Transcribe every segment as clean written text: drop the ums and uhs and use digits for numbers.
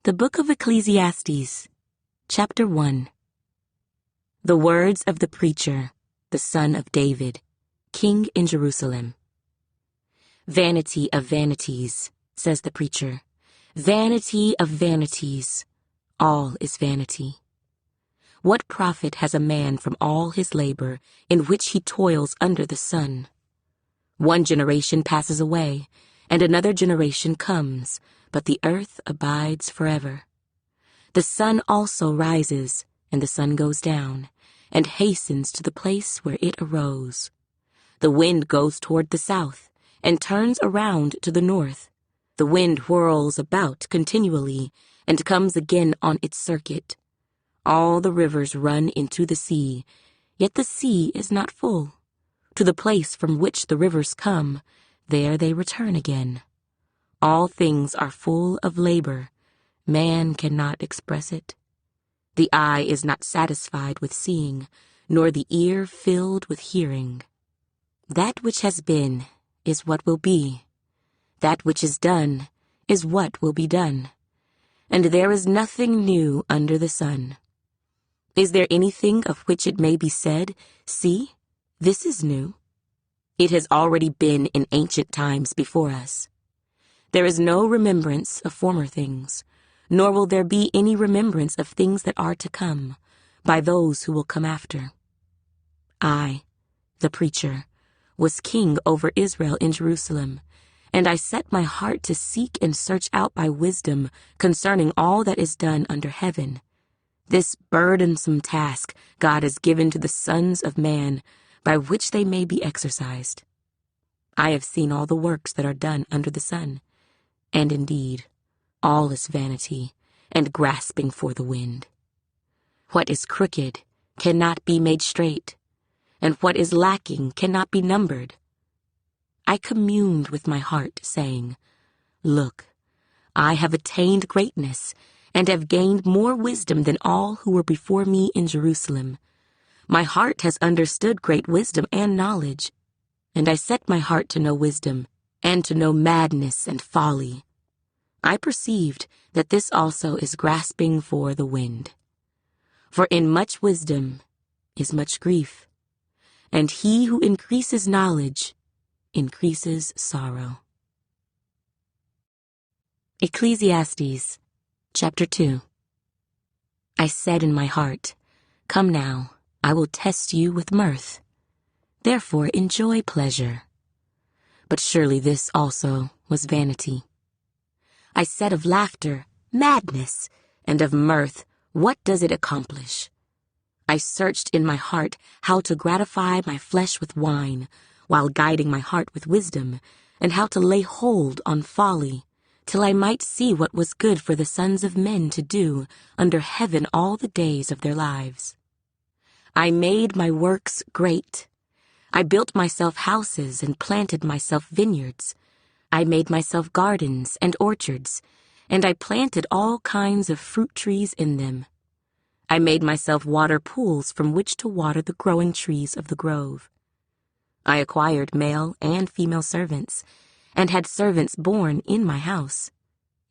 The Book of Ecclesiastes, Chapter 1. The words of the preacher, the son of David, king in Jerusalem. Vanity of vanities, says the preacher. Vanity of vanities, all is vanity. What profit has a man from all his labor in which he toils under the sun? One generation passes away, and another generation comes, but the earth abides forever. The sun also rises, and the sun goes down, and hastens to the place where it arose. The wind goes toward the south, and turns around to the north. The wind whirls about continually, and comes again on its circuit. All the rivers run into the sea, yet the sea is not full. To the place from which the rivers come, there they return again. All things are full of labor. Man cannot express it. The eye is not satisfied with seeing, nor the ear filled with hearing. That which has been is what will be. That which is done is what will be done. And there is nothing new under the sun. Is there anything of which it may be said, "See, this is new"? It has already been in ancient times before us. There is no remembrance of former things, nor will there be any remembrance of things that are to come, by those who will come after. I, the preacher, was king over Israel in Jerusalem, and I set my heart to seek and search out by wisdom concerning all that is done under heaven. This burdensome task God has given to the sons of man, by which they may be exercised. I have seen all the works that are done under the sun, and indeed, all is vanity and grasping for the wind. What is crooked cannot be made straight, and what is lacking cannot be numbered. I communed with my heart, saying, "Look, I have attained greatness, and have gained more wisdom than all who were before me in Jerusalem. My heart has understood great wisdom and knowledge, and I set my heart to know wisdom, and to know madness and folly. I perceived that this also is grasping for the wind. For in much wisdom is much grief, and he who increases knowledge increases sorrow." Ecclesiastes, Chapter 2. I said in my heart, "Come now, I will test you with mirth. Therefore enjoy pleasure." But surely this also was vanity. I said of laughter, "Madness," and of mirth, "What does it accomplish?" I searched in my heart how to gratify my flesh with wine, while guiding my heart with wisdom, and how to lay hold on folly, till I might see what was good for the sons of men to do under heaven all the days of their lives. I made my works great. I built myself houses and planted myself vineyards. I made myself gardens and orchards, and I planted all kinds of fruit trees in them. I made myself water pools from which to water the growing trees of the grove. I acquired male and female servants, and had servants born in my house.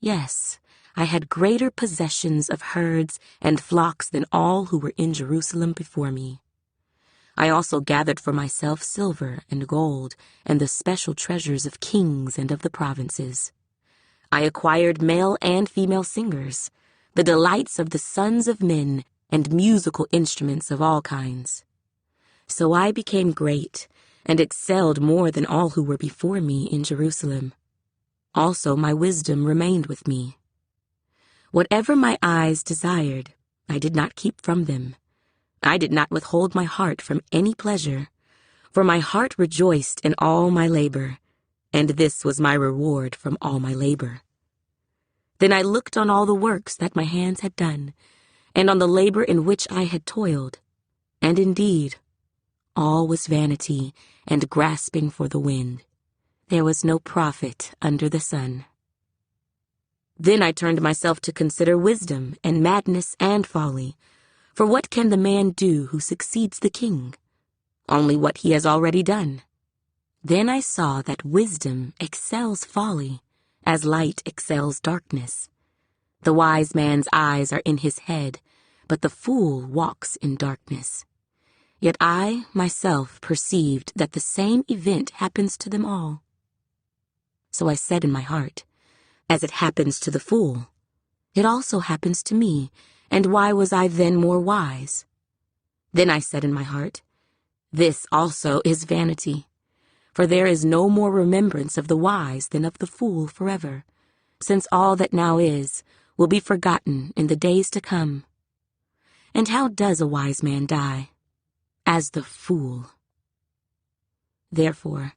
Yes, I had greater possessions of herds and flocks than all who were in Jerusalem before me. I also gathered for myself silver and gold and the special treasures of kings and of the provinces. I acquired male and female singers, the delights of the sons of men, and musical instruments of all kinds. So I became great, and excelled more than all who were before me in Jerusalem. Also my wisdom remained with me. Whatever my eyes desired, I did not keep from them. I did not withhold my heart from any pleasure, for my heart rejoiced in all my labor, and this was my reward from all my labor. Then I looked on all the works that my hands had done, and on the labor in which I had toiled, and indeed, all was vanity and grasping for the wind. There was no profit under the sun. Then I turned myself to consider wisdom and madness and folly. For what can the man do who succeeds the king? Only what he has already done. Then I saw that wisdom excels folly, as light excels darkness. The wise man's eyes are in his head, but the fool walks in darkness. Yet I, myself, perceived that the same event happens to them all. So I said in my heart, as it happens to the fool, it also happens to me, and why was I then more wise? Then I said in my heart, this also is vanity, for there is no more remembrance of the wise than of the fool forever, since all that now is will be forgotten in the days to come. And how does a wise man die? As the fool. Therefore,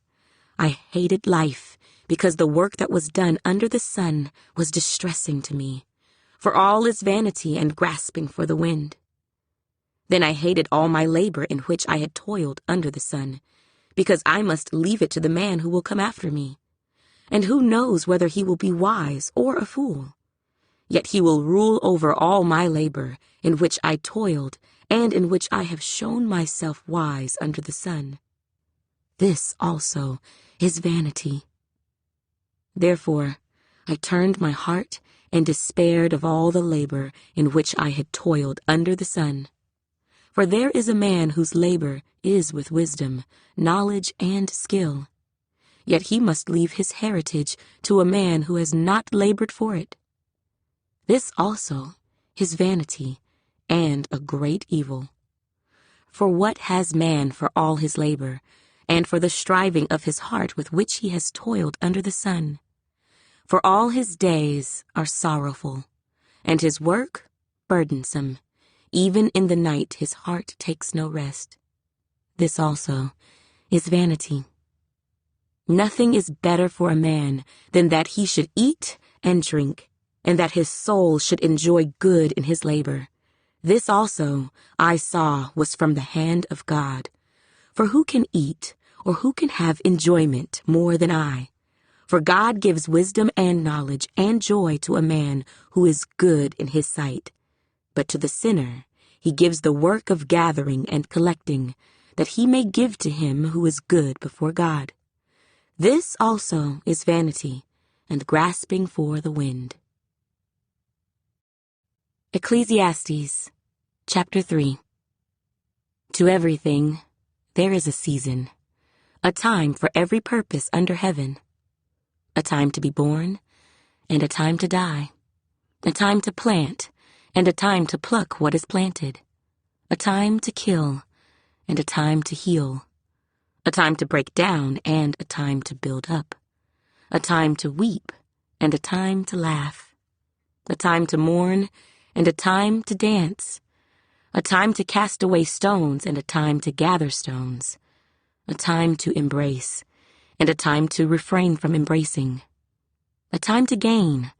I hated life, because the work that was done under the sun was distressing to me, for all is vanity and grasping for the wind. Then I hated all my labor in which I had toiled under the sun, because I must leave it to the man who will come after me. And who knows whether he will be wise or a fool? Yet he will rule over all my labor, in which I toiled, and in which I have shown myself wise under the sun. This also is vanity. Therefore, I turned my heart and despaired of all the labor in which I had toiled under the sun. For there is a man whose labor is with wisdom, knowledge, and skill. Yet he must leave his heritage to a man who has not labored for it. This also is vanity, and a great evil. For what has man for all his labor, and for the striving of his heart with which he has toiled under the sun? For all his days are sorrowful, and his work burdensome. Even in the night his heart takes no rest. This also is vanity. Nothing is better for a man than that he should eat and drink, and that his soul should enjoy good in his labor. This also I saw was from the hand of God. For who can eat, or who can have enjoyment more than I? For God gives wisdom and knowledge and joy to a man who is good in his sight. But to the sinner he gives the work of gathering and collecting, that he may give to him who is good before God. This also is vanity, and grasping for the wind. Ecclesiastes, chapter 3. To everything there is a season, a time for every purpose under heaven, a time to be born, and a time to die, a time to plant, and a time to pluck what is planted, a time to kill, and a time to heal, a time to break down, and a time to build up, a time to weep, and a time to laugh, a time to mourn, and a time to dance, a time to cast away stones, and a time to gather stones, a time to embrace, and a time to refrain from embracing, a time to gain,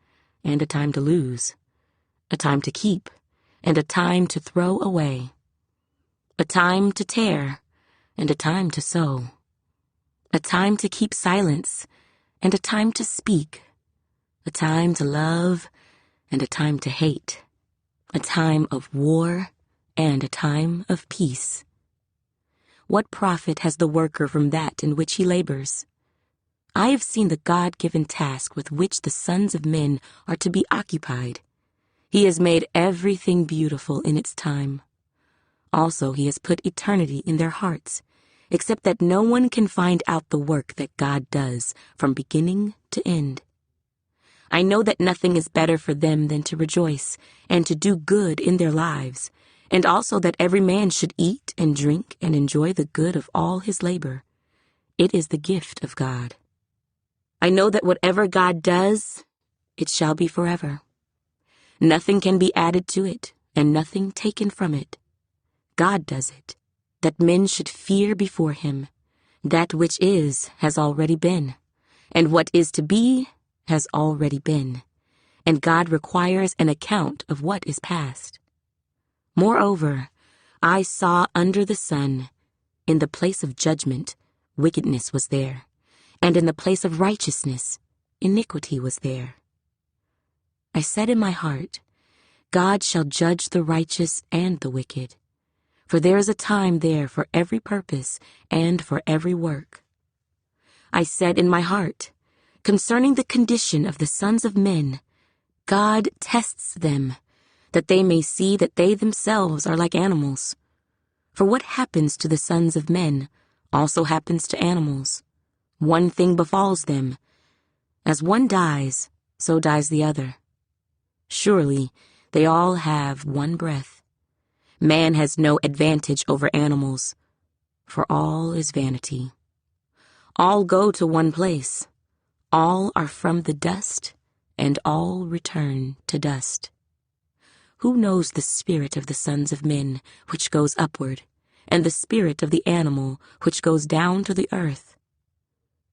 and a time to lose, a time to keep, and a time to throw away, a time to tear, and a time to sow, a time to keep silence, and a time to speak, a time to love, and a time to hate, a time of war, and a time of peace. What profit has the worker from that in which he labors? I have seen the God-given task with which the sons of men are to be occupied. He has made everything beautiful in its time. Also, he has put eternity in their hearts, except that no one can find out the work that God does from beginning to end. I know that nothing is better for them than to rejoice and to do good in their lives, and also that every man should eat and drink and enjoy the good of all his labor. It is the gift of God. I know that whatever God does, it shall be forever. Nothing can be added to it, and nothing taken from it. God does it, that men should fear before him. That which is has already been, and what is to be has already been, and God requires an account of what is past. Moreover, I saw under the sun, in the place of judgment, wickedness was there, and in the place of righteousness, iniquity was there. I said in my heart, God shall judge the righteous and the wicked, for there is a time there for every purpose and for every work. I said in my heart, concerning the condition of the sons of men, God tests them, that they may see that they themselves are like animals. For what happens to the sons of men also happens to animals. One thing befalls them. As one dies, so dies the other. Surely they all have one breath. Man has no advantage over animals, for all is vanity. All go to one place. All are from the dust, and all return to dust. Who knows the spirit of the sons of men, which goes upward, and the spirit of the animal, which goes down to the earth?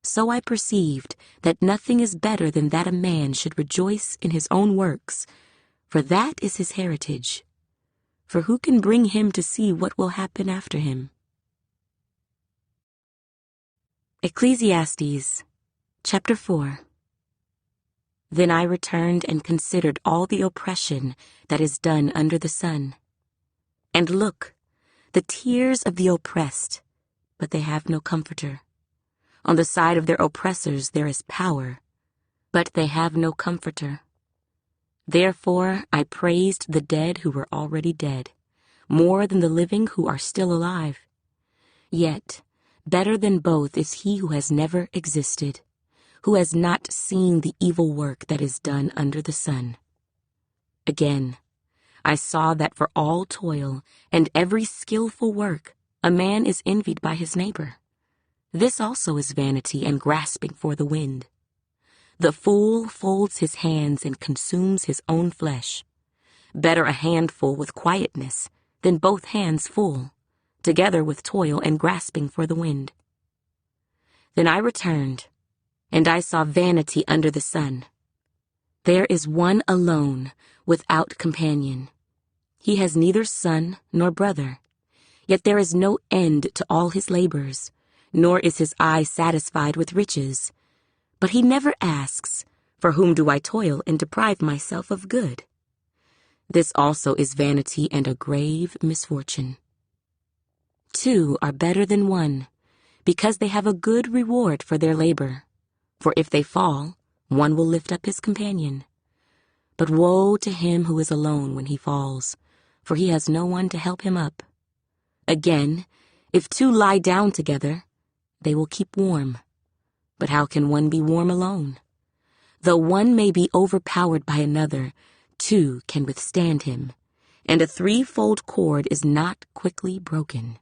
So I perceived that nothing is better than that a man should rejoice in his own works, for that is his heritage. For who can bring him to see what will happen after him? Ecclesiastes, chapter 4. Then I returned and considered all the oppression that is done under the sun. And look, the tears of the oppressed, but they have no comforter. On the side of their oppressors there is power, but they have no comforter. Therefore I praised the dead who were already dead, more than the living who are still alive. Yet better than both is he who has never existed, who has not seen the evil work that is done under the sun. Again, I saw that for all toil and every skillful work, a man is envied by his neighbor. This also is vanity and grasping for the wind. The fool folds his hands and consumes his own flesh. Better a handful with quietness than both hands full, together with toil and grasping for the wind. Then I returned, and I saw vanity under the sun. There is one alone, without companion. He has neither son nor brother, yet there is no end to all his labors, nor is his eye satisfied with riches. But he never asks, for whom do I toil and deprive myself of good? This also is vanity and a grave misfortune. Two are better than one, because they have a good reward for their labor. For if they fall, one will lift up his companion. But woe to him who is alone when he falls, for he has no one to help him up. Again, if two lie down together, they will keep warm. But how can one be warm alone? Though one may be overpowered by another, two can withstand him, and a threefold cord is not quickly broken.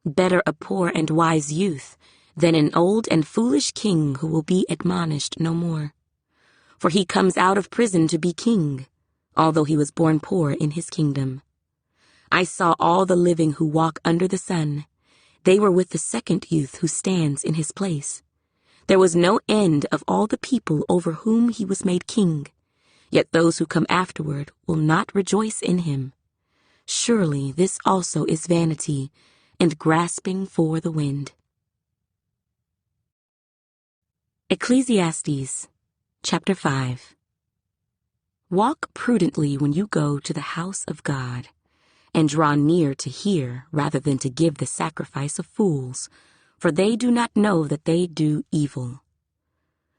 Better a poor and wise youth than an old and foolish king who will be admonished no more. For he comes out of prison to be king, although he was born poor in his kingdom. I saw all the living who walk under the sun. They were with the second youth who stands in his place. There was no end of all the people over whom he was made king, yet those who come afterward will not rejoice in him. Surely this also is vanity and grasping for the wind. Ecclesiastes, chapter 5. Walk prudently when you go to the house of God, and draw near to hear rather than to give the sacrifice of fools, for they do not know that they do evil.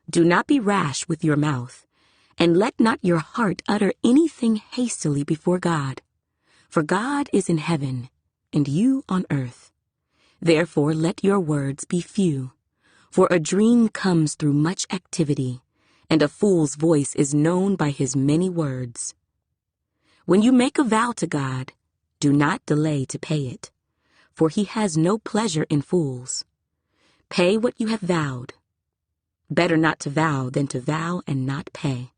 Do not be rash with your mouth, and let not your heart utter anything hastily before God. For God is in heaven, and you on earth. Therefore let your words be few. For a dream comes through much activity, and a fool's voice is known by his many words. When you make a vow to God, do not delay to pay it, for he has no pleasure in fools. Pay what you have vowed. Better not to vow than to vow and not pay.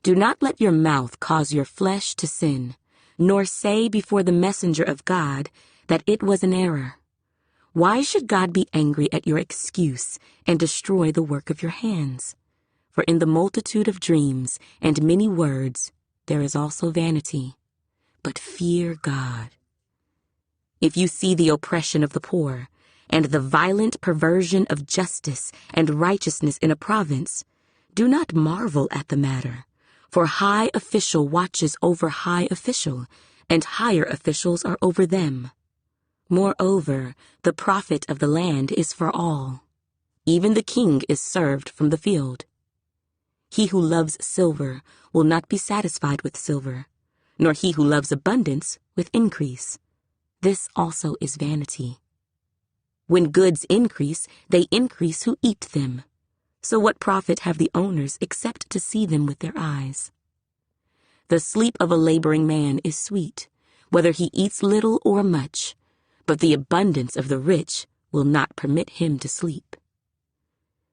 Do not let your mouth cause your flesh to sin, nor say before the messenger of God that it was an error. Why should God be angry at your excuse and destroy the work of your hands? For in the multitude of dreams and many words there is also vanity. But fear God. If you see the oppression of the poor, and the violent perversion of justice and righteousness in a province, do not marvel at the matter, for high official watches over high official, and higher officials are over them. Moreover, the profit of the land is for all. Even the king is served from the field. He who loves silver will not be satisfied with silver, nor he who loves abundance with increase. This also is vanity. When goods increase, they increase who eat them. So what profit have the owners except to see them with their eyes? The sleep of a laboring man is sweet, whether he eats little or much, but the abundance of the rich will not permit him to sleep.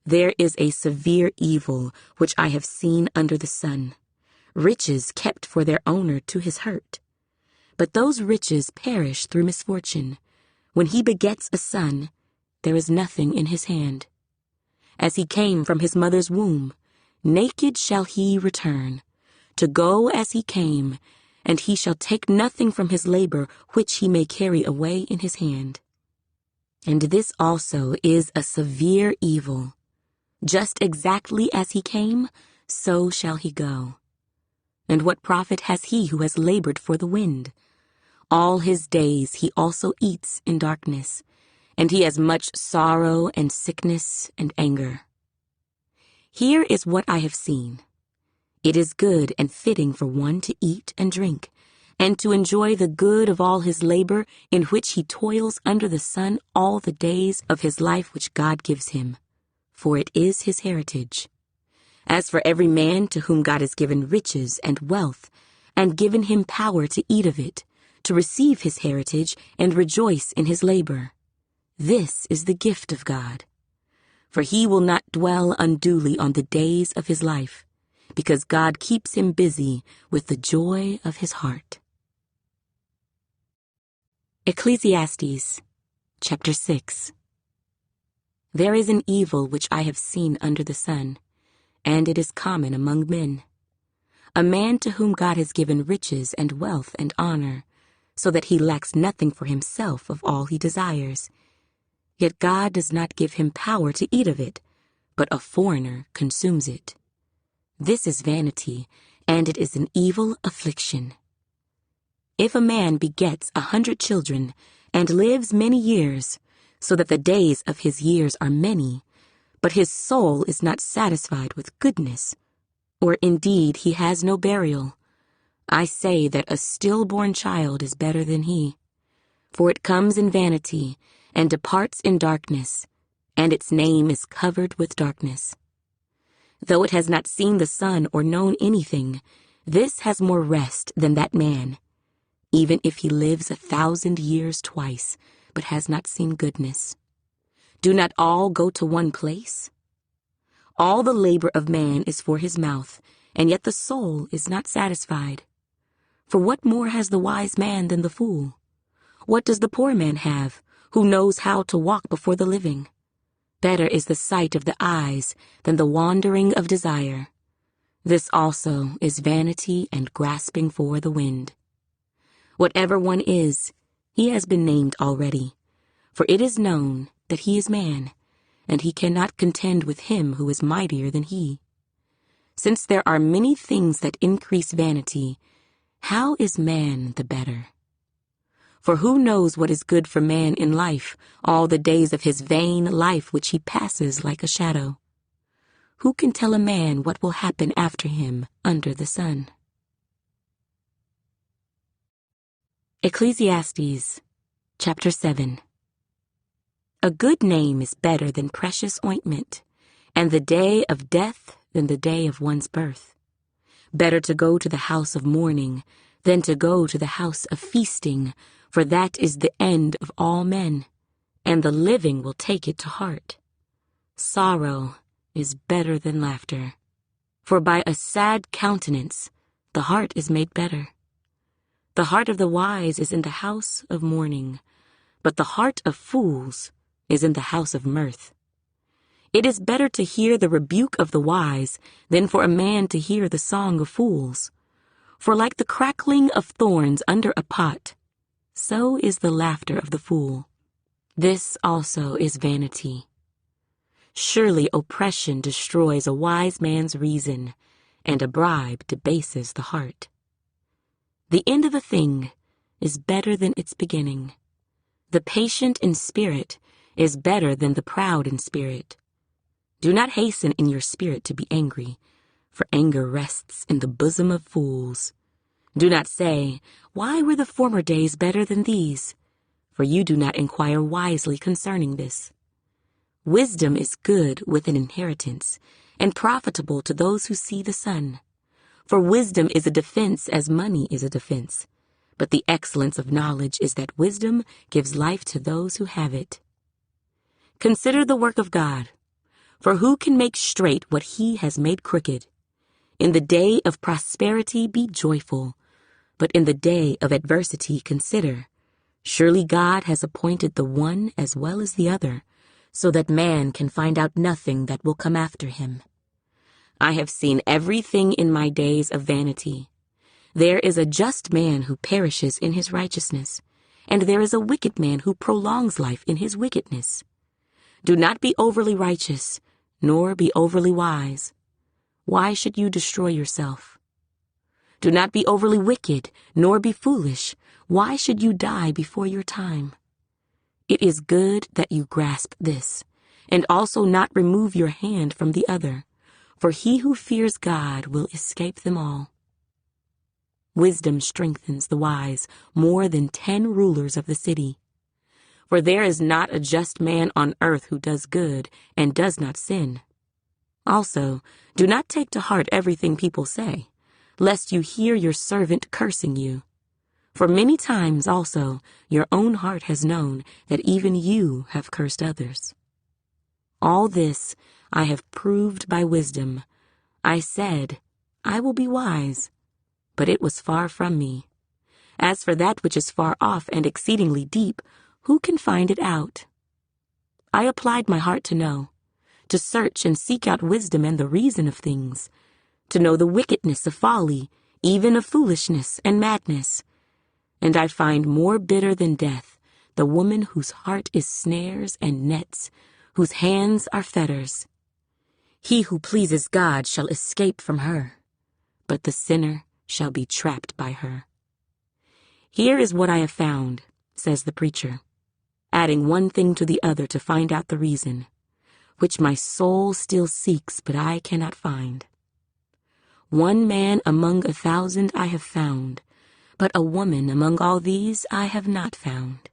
There is a severe evil which I have seen under the sun, riches kept for their owner to his hurt. But those riches perish through misfortune. When he begets a son, there is nothing in his hand. As he came from his mother's womb, naked shall he return, to go as he came, and he shall take nothing from his labor which he may carry away in his hand. And this also is a severe evil. Just exactly as he came, so shall he go. And what profit has he who has labored for the wind? All his days he also eats in darkness, and he has much sorrow and sickness and anger. Here is what I have seen. It is good and fitting for one to eat and drink, and to enjoy the good of all his labor in which he toils under the sun all the days of his life which God gives him, for it is his heritage. As for every man to whom God has given riches and wealth, and given him power to eat of it, to receive his heritage and rejoice in his labor, this is the gift of God. For he will not dwell unduly on the days of his life, because God keeps him busy with the joy of his heart. Ecclesiastes, chapter 6. There is an evil which I have seen under the sun, and it is common among men. A man to whom God has given riches and wealth and honor, so that he lacks nothing for himself of all he desires. Yet God does not give him power to eat of it, but a foreigner consumes it. This is vanity, and it is an evil affliction. If a man begets 100 children, and lives many years, so that the days of his years are many, but his soul is not satisfied with goodness, or indeed he has no burial, I say that a stillborn child is better than he. For it comes in vanity, and departs in darkness, and its name is covered with darkness. Though it has not seen the sun or known anything, this has more rest than that man, even if he lives 1,000 years twice, but has not seen goodness. Do not all go to one place? All the labor of man is for his mouth, and yet the soul is not satisfied. For what more has the wise man than the fool? What does the poor man have, who knows how to walk before the living? Better is the sight of the eyes than the wandering of desire. This also is vanity and grasping for the wind. Whatever one is, he has been named already, for it is known that he is man, and he cannot contend with him who is mightier than he. Since there are many things that increase vanity, how is man the better? For who knows what is good for man in life, all the days of his vain life which he passes like a shadow? Who can tell a man what will happen after him under the sun? Ecclesiastes, chapter 7. A good name is better than precious ointment, and the day of death than the day of one's birth. Better to go to the house of mourning than to go to the house of feasting, for that is the end of all men, and the living will take it to heart. Sorrow is better than laughter, for by a sad countenance the heart is made better. The heart of the wise is in the house of mourning, but the heart of fools is in the house of mirth. It is better to hear the rebuke of the wise than for a man to hear the song of fools. For like the crackling of thorns under a pot, so is the laughter of the fool. This also is vanity. Surely oppression destroys a wise man's reason, and a bribe debases the heart. The end of a thing is better than its beginning. The patient in spirit is better than the proud in spirit. Do not hasten in your spirit to be angry, for anger rests in the bosom of fools. Do not say, "Why were the former days better than these?" For you do not inquire wisely concerning this. Wisdom is good with an inheritance, and profitable to those who see the sun. For wisdom is a defense as money is a defense. But the excellence of knowledge is that wisdom gives life to those who have it. Consider the work of God. For who can make straight what he has made crooked? In the day of prosperity be joyful, but in the day of adversity consider. Surely God has appointed the one as well as the other, so that man can find out nothing that will come after him. I have seen everything in my days of vanity. There is a just man who perishes in his righteousness, and there is a wicked man who prolongs life in his wickedness. Do not be overly righteous, nor be overly wise. Why should you destroy yourself? Do not be overly wicked, nor be foolish. Why should you die before your time? It is good that you grasp this, and also not remove your hand from the other, for he who fears God will escape them all. Wisdom strengthens the wise more than 10 rulers of the city. For there is not a just man on earth who does good and does not sin. Also, do not take to heart everything people say, lest you hear your servant cursing you. For many times also your own heart has known that even you have cursed others. All this I have proved by wisdom. I said, I will be wise, but it was far from me. As for that which is far off and exceedingly deep, who can find it out? I applied my heart to know, to search and seek out wisdom and the reason of things, to know the wickedness of folly, even of foolishness and madness. And I find more bitter than death the woman whose heart is snares and nets, whose hands are fetters. He who pleases God shall escape from her, but the sinner shall be trapped by her. Here is what I have found, says the preacher, adding one thing to the other to find out the reason, which my soul still seeks but I cannot find. One man among 1,000 I have found, but a woman among all these I have not found.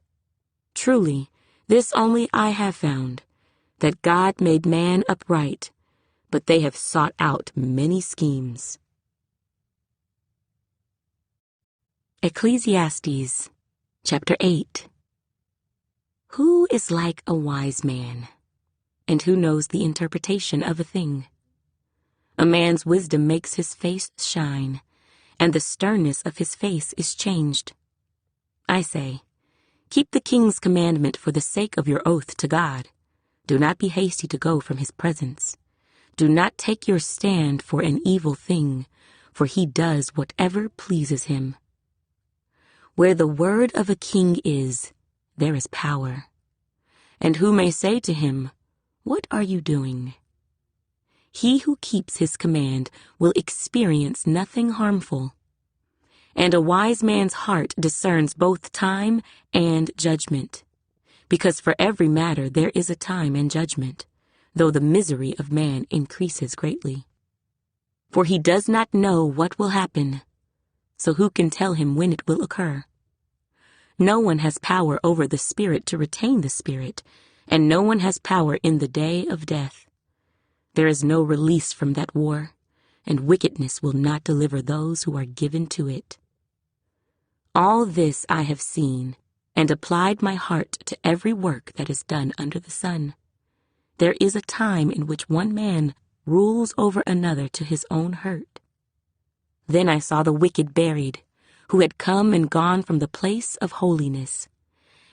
Truly, this only I have found, that God made man upright, but they have sought out many schemes. Ecclesiastes, chapter 8. Who is like a wise man, and who knows the interpretation of a thing? A man's wisdom makes his face shine, and the sternness of his face is changed. I say, keep the king's commandment for the sake of your oath to God. Do not be hasty to go from his presence. Do not take your stand for an evil thing, for he does whatever pleases him. Where the word of a king is, there is power. And who may say to him, what are you doing? He who keeps his command will experience nothing harmful. And a wise man's heart discerns both time and judgment, because for every matter there is a time and judgment, though the misery of man increases greatly. For he does not know what will happen, so who can tell him when it will occur? No one has power over the spirit to retain the spirit, and no one has power in the day of death. There is no release from that war, and wickedness will not deliver those who are given to it. All this I have seen, and applied my heart to every work that is done under the sun. There is a time in which one man rules over another to his own hurt. Then I saw the wicked buried, who had come and gone from the place of holiness,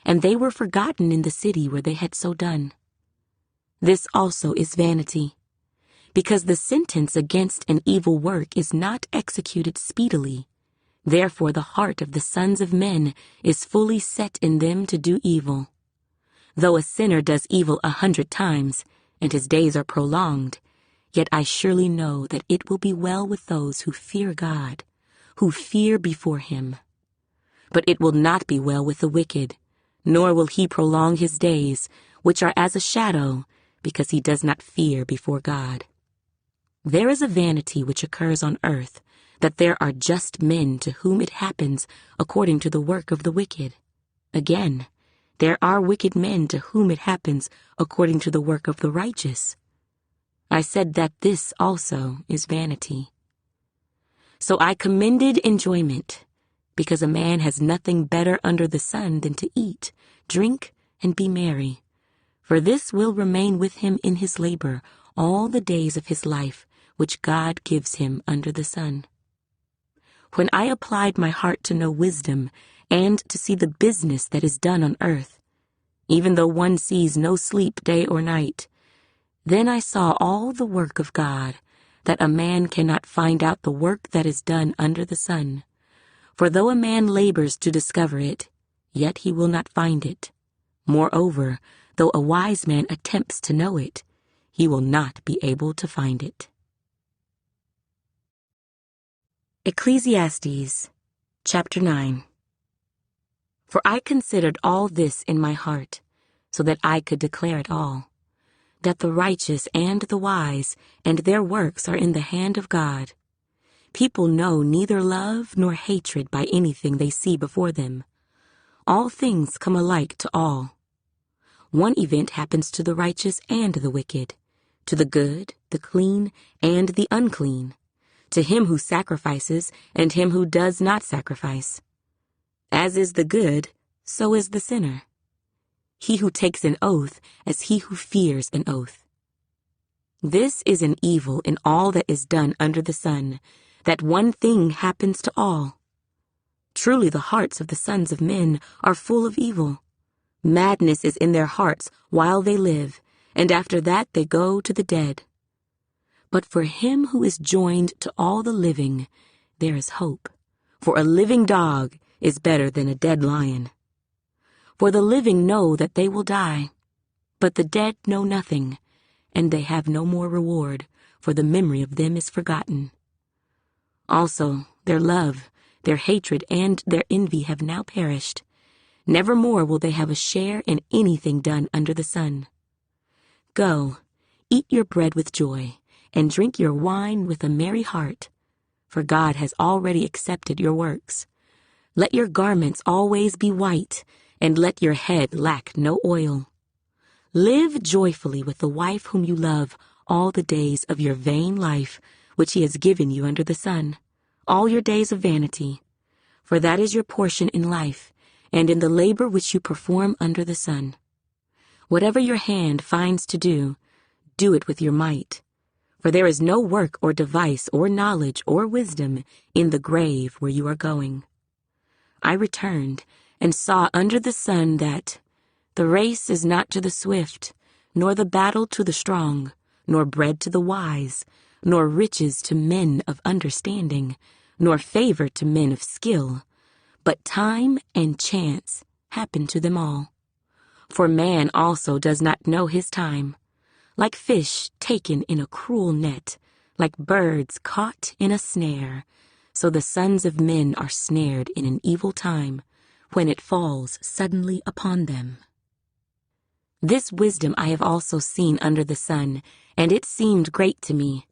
and they were forgotten in the city where they had so done. This also is vanity, because the sentence against an evil work is not executed speedily. Therefore the heart of the sons of men is fully set in them to do evil. Though a sinner does evil 100 times, and his days are prolonged, yet I surely know that it will be well with those who fear God, who fear before him. But it will not be well with the wicked, nor will he prolong his days, which are as a shadow, because he does not fear before God. There is a vanity which occurs on earth, that there are just men to whom it happens according to the work of the wicked. Again, there are wicked men to whom it happens according to the work of the righteous. I said that this also is vanity. So I commended enjoyment, because a man has nothing better under the sun than to eat, drink, and be merry. For this will remain with him in his labor all the days of his life, which God gives him under the sun. When I applied my heart to know wisdom and to see the business that is done on earth, even though one sees no sleep day or night, then I saw all the work of God, that a man cannot find out the work that is done under the sun. For though a man labors to discover it, yet he will not find it. Moreover, though a wise man attempts to know it, he will not be able to find it. Ecclesiastes, chapter 9. For I considered all this in my heart, so that I could declare it all, that the righteous and the wise and their works are in the hand of God. People know neither love nor hatred by anything they see before them. All things come alike to all. One event happens to the righteous and the wicked, to the good, the clean, and the unclean, to him who sacrifices and him who does not sacrifice. As is the good, so is the sinner. He who takes an oath as he who fears an oath. This is an evil in all that is done under the sun, that one thing happens to all. Truly the hearts of the sons of men are full of evil. Madness is in their hearts while they live, and after that they go to the dead. But for him who is joined to all the living, there is hope, for a living dog is better than a dead lion. For the living know that they will die, but the dead know nothing, and they have no more reward, for the memory of them is forgotten. Also, their love, their hatred, and their envy have now perished. Never more will they have a share in anything done under the sun. Go, eat your bread with joy, and drink your wine with a merry heart, for God has already accepted your works. Let your garments always be white, and let your head lack no oil. Live joyfully with the wife whom you love all the days of your vain life, which he has given you under the sun, all your days of vanity. For that is your portion in life, and in the labor which you perform under the sun. Whatever your hand finds to do, do it with your might. For there is no work or device or knowledge or wisdom in the grave where you are going. I returned and saw under the sun that the race is not to the swift, nor the battle to the strong, nor bread to the wise, nor riches to men of understanding, nor favor to men of skill, but time and chance happen to them all. For man also does not know his time. Like fish taken in a cruel net, like birds caught in a snare, so the sons of men are snared in an evil time, when it falls suddenly upon them. This wisdom I have also seen under the sun, and it seemed great to me.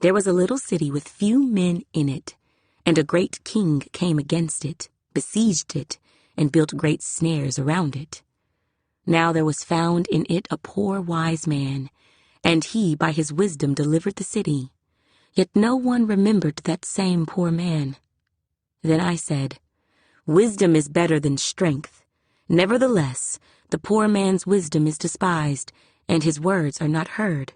There was a little city with few men in it, and a great king came against it, besieged it, and built great snares around it. Now there was found in it a poor wise man, and he by his wisdom delivered the city. Yet no one remembered that same poor man. Then I said, Wisdom is better than strength. Nevertheless, the poor man's wisdom is despised, and his words are not heard.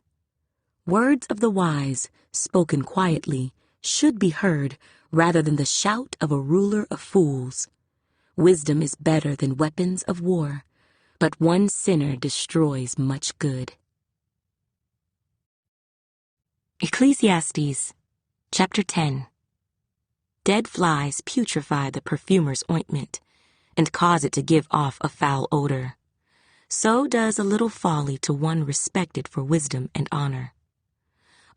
Words of the wise, spoken quietly, should be heard rather than the shout of a ruler of fools. Wisdom is better than weapons of war, but one sinner destroys much good. Ecclesiastes, chapter 10. Dead flies putrefy the perfumer's ointment, and cause it to give off a foul odor. So does a little folly to one respected for wisdom and honor.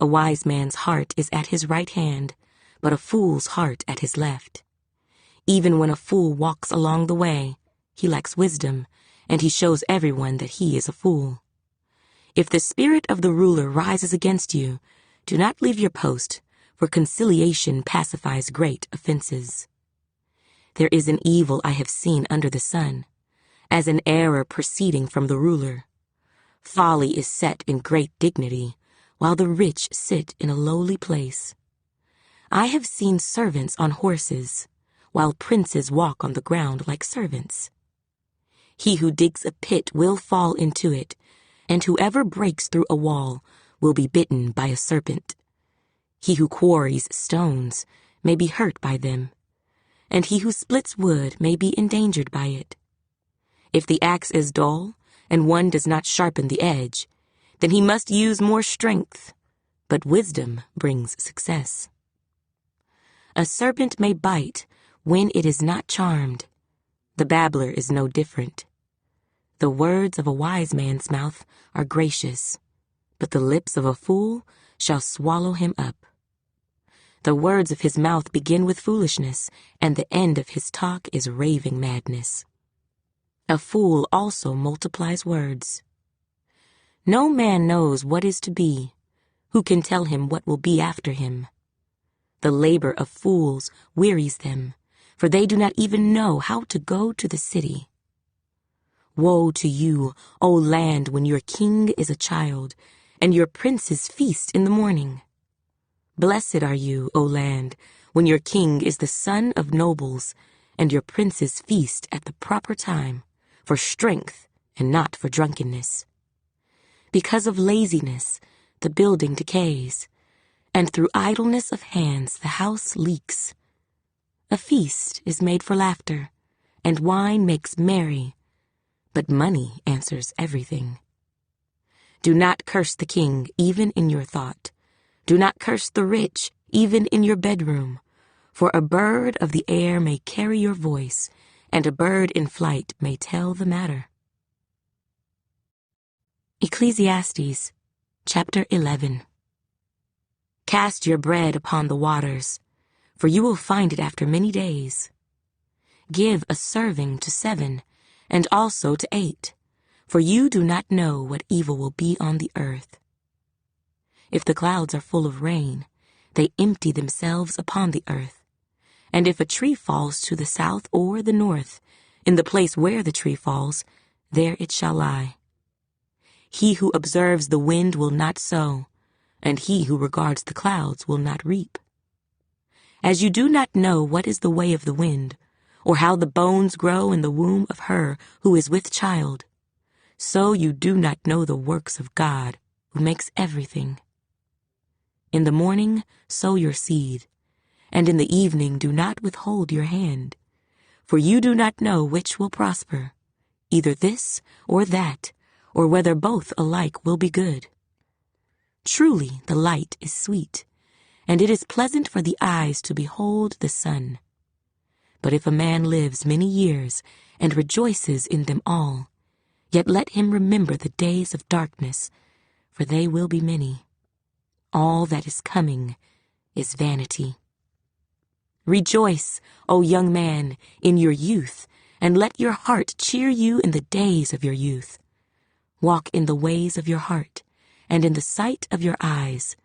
A wise man's heart is at his right hand, but a fool's heart at his left. Even when a fool walks along the way, he lacks wisdom, and he shows everyone that he is a fool. If the spirit of the ruler rises against you, Do not leave your post, for conciliation pacifies great offenses. There is an evil I have seen under the sun, as an error proceeding from the ruler. Folly is set in great dignity, while the rich sit in a lowly place. I have seen servants on horses, while princes walk on the ground like servants. He who digs a pit will fall into it, and whoever breaks through a wall will be bitten by a serpent. He who quarries stones may be hurt by them, and he who splits wood may be endangered by it. If the axe is dull, and one does not sharpen the edge, then he must use more strength, but wisdom brings success. A serpent may bite when it is not charmed. The babbler is no different. The words of a wise man's mouth are gracious, but the lips of a fool shall swallow him up. The words of his mouth begin with foolishness, and the end of his talk is raving madness. A fool also multiplies words. No man knows what is to be. Who can tell him what will be after him? The labor of fools wearies them, for they do not even know how to go to the city. Woe to you, O land, when your king is a child, and your princes feast in the morning. Blessed are you, O land, when your king is the son of nobles, and your princes feast at the proper time, for strength and not for drunkenness. Because of laziness, the building decays, and through idleness of hands the house leaks. A feast is made for laughter, and wine makes merry, but money answers everything. Do not curse the king, even in your thought. Do not curse the rich, even in your bedroom, for a bird of the air may carry your voice, and a bird in flight may tell the matter. Ecclesiastes, chapter 11. Cast your bread upon the waters, for you will find it after many days. Give a serving to 7, and also to 8, for you do not know what evil will be on the earth. If the clouds are full of rain, they empty themselves upon the earth. And if a tree falls to the south or the north, in the place where the tree falls, there it shall lie. He who observes the wind will not sow, and he who regards the clouds will not reap. As you do not know what is the way of the wind, or how the bones grow in the womb of her who is with child, so you do not know the works of God, who makes everything. In the morning sow your seed, and in the evening do not withhold your hand, for you do not know which will prosper, either this or that, or whether both alike will be good. Truly the light is sweet, and it is pleasant for the eyes to behold the sun. But if a man lives many years and rejoices in them all, yet let him remember the days of darkness, for they will be many. All that is coming is vanity. Rejoice, O young man, in your youth, and let your heart cheer you in the days of your youth. Walk in the ways of your heart, and in the sight of your eyes,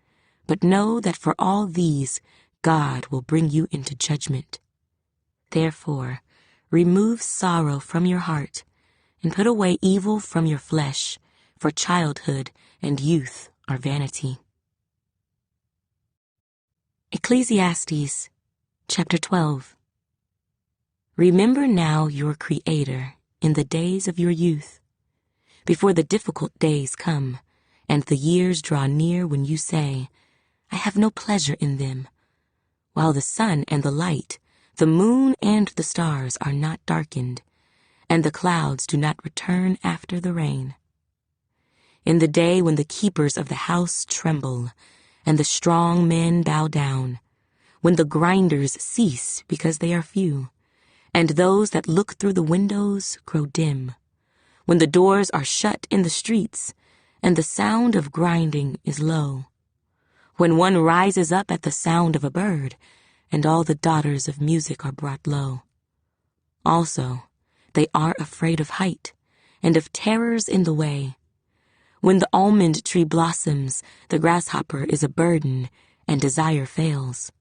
but know that for all these God will bring you into judgment. Therefore, remove sorrow from your heart, and put away evil from your flesh, for childhood and youth are vanity. Ecclesiastes, chapter 12. Remember now your Creator in the days of your youth, before the difficult days come, and the years draw near when you say, I have no pleasure in them, while the sun and the light, the moon and the stars are not darkened, and the clouds do not return after the rain. In the day when the keepers of the house tremble, and the strong men bow down, when the grinders cease because they are few, and those that look through the windows grow dim, when the doors are shut in the streets, and the sound of grinding is low, when one rises up at the sound of a bird, and all the daughters of music are brought low. Also, they are afraid of height, and of terrors in the way, When the almond tree blossoms, the grasshopper is a burden, and desire fails.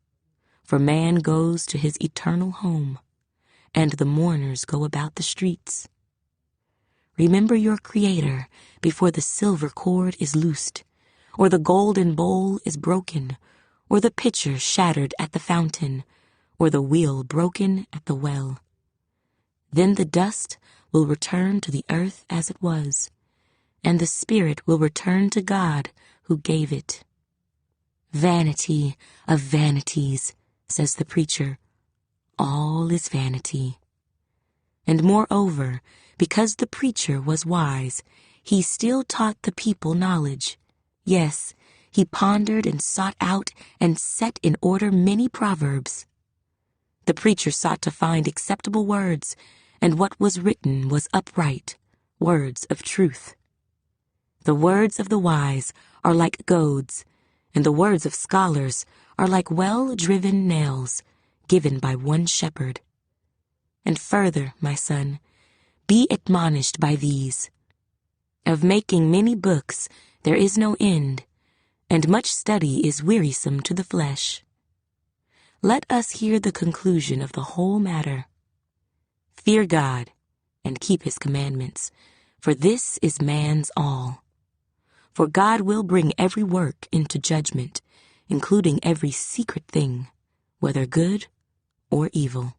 For man goes to his eternal home, and the mourners go about the streets. Remember your Creator before the silver cord is loosed, or the golden bowl is broken, or the pitcher shattered at the fountain, or the wheel broken at the well. Then the dust will return to the earth as it was, and the spirit will return to God who gave it. Vanity of vanities, says the preacher, all is vanity. And moreover, because the preacher was wise, he still taught the people knowledge. Yes, he pondered and sought out and set in order many proverbs. The preacher sought to find acceptable words, and what was written was upright, words of truth. The words of the wise are like goads, and the words of scholars are like well-driven nails, given by one shepherd. And further, my son, be admonished by these. Of making many books there is no end, and much study is wearisome to the flesh. Let us hear the conclusion of the whole matter. Fear God, and keep his commandments, for this is man's all. For God will bring every work into judgment, including every secret thing, whether good or evil.